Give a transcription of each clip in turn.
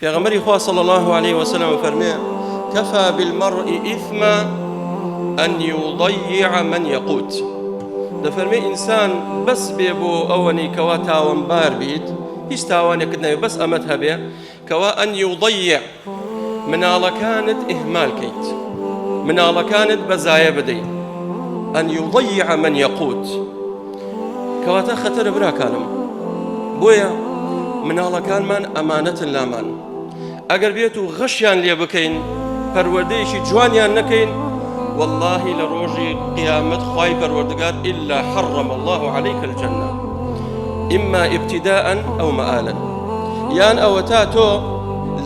في غمر إخوة صلى الله عليه وسلم فرمي كفى بالمرء إثما أن يضيع من يقوت. دفرمي إنسان بس بيبو أوني كوا تاوان بار بيت هيش تاوان يكدنا بس أمتها بيه كوا أن يضيع من على كانت إهمال كيت من على كانت بزايا بدي أن يضيع من يقوت كواتا خطر برا كانم بويا من على كان من أمانة لامان أقر بيتو غشيان لي بكين پرورديشي جوانيان نكين والله لروجي قيامت خواي پروردگار إلا حرم الله عليك الجنة إما ابتداء أو مآلا يان أو تاتو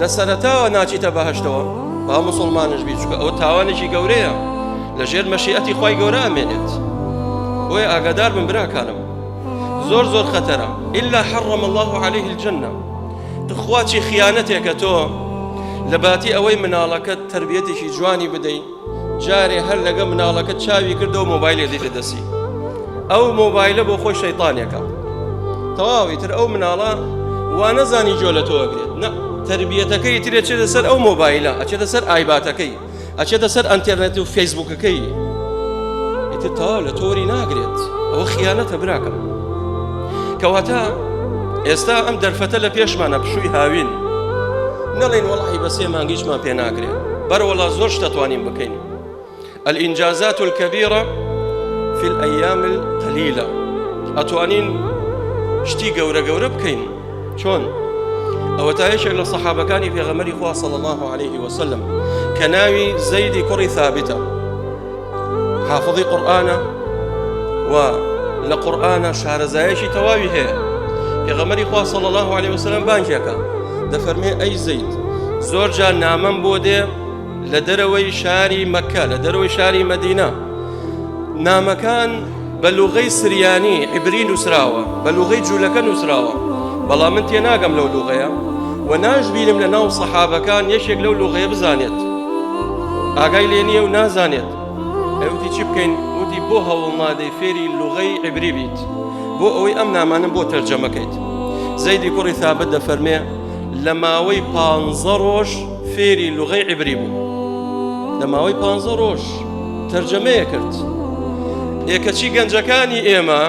لسرتا وناچي تباهشتوا با مسلمانش بيچك أو تاوانشي قوريا لجير مشيئتي خواي قورا أمينت ويا أقدار من برا كانم زور زور خطرة إلا حرم الله عليه الجنة تخواتي خيانتك تو لباتي أوي منالك تربيتي شي جواني بدي جاري هل لقى منالك تشاوي كردو موبايلي دي لدسي أو موبايل بو خوي شيطانيك تواوي تر أو منالا وانا زاني جولتو أقريد نا تربيتك يتري أشد سر أو موبايلا أشد سر آيباتك أشد سر انترنت وفيسبوكك يتتاو لتوري ناقريد أو خيانة براكم كواتا ئێستا ئەم دەرفەتە لە پێشمانە پشووی هاوین نەڵێن وەڵاهی بەسێ مانگیشمان پێ ناگرێت بەرەوەڵا زۆر شتە توانین بکەین الإنجازات الكبيرة في الأيام القليلة ئەتوانین شتی گەورە گەورە بکەین چۆن ئەوە تا یەکێک لە سەحابەکانی پێغەمبەری خوا صلی الله عليه وسلم کە ناوی زەیدی کوڕی ثابتە حافظی قورئانە و لە قورئانە شارەزایەکی تەواوی هەیە پێغەمبەری خوا صلی الله عليه وسلم بانگێکە دەفەرمێ ئەی زەید زۆر جار نامەم بۆ دێ لە دەرەوەی شاری مەککە لە دەرەوەی شاری مەدینە نامەکان بە لوغەی سریانی عیبری نووسراوە بە لوغەی جوولەکە نووسراوە بەڵام من تێناگەم لەو لوغەیە و ناشبینم لە ناو سەحابەکان یەکێک لەو لوغەیە بزانێت ئاگای لێ نییە و نازانێت ئەوتی چی بکەین وتی بۆ هەوڵ نادەی فێری لوغەی عیبری بیت بۆ ئەوەی ئەم نامانم بۆ تەرجەمەکەیت زەیدی کوڕی ثابت دەفەرمێ لە ماوەی 15 ڕۆژ فێری لوغەی عیبری بوو لە ماوەی 15 ڕۆژ تەرجەمەیە کرد یەکەچی گەنجەکانی ئێمە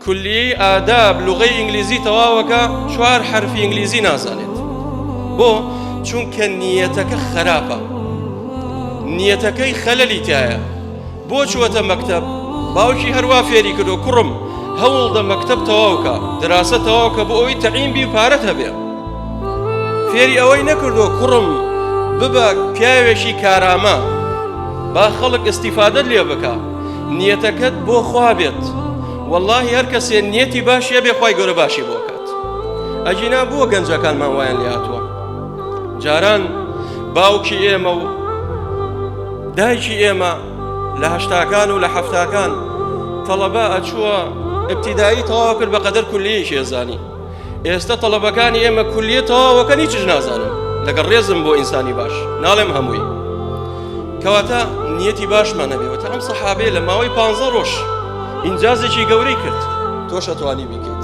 کولیەی ئاداب لوغەی ئینگلیزی تەواوەکە 4 حرفی ئینگلیزی نازانێت بۆ چونکە نیەتەکە خراپە نیەتەکەی خەلەلی تایە بۆ چووەتە مەکتەب باوکی هەروە فێری کردو کوڕم هەوڵدە مەکتەب تەواوکە دراسە تەواوکە بۆ ئەوەی تەعین بی و پارەت هەبێ فێری ئەوەی نەکردو کوڕم ببە پیاوێکی کارامە با خەڵک ئیستیفادەت لێ بکە نیەتەکەت بۆ خوا بێت واللهی هەر کەسێ نیەتی باشیە بێ خوای گەورە باشی بۆ کات ئەجینا بۆ گەنجەکانمان وایان لێ هاتووە جاران باوکی ئێمە و دایکی ئێمە لە هەشتاکان و لە حەفتاکان تەڵەبە ئەچووە ابتدایی تەواو کرد بەقەدەر کولیەیەکی ئێزانی ئێستا تەڵەبەکانی ئێمە کولیە تەواوەکە هیچیش نازانن لەگەڵ ڕێزم بۆ ئینسانی باش ناڵێم هەمووی کەواتە نیەتی باشمان هەبێ وەتا ئەم سەحابەیە لە ماوەی 15 ڕۆژ ئینجازێکی گەورەی کرد تۆش ئەتوانی بیکەیت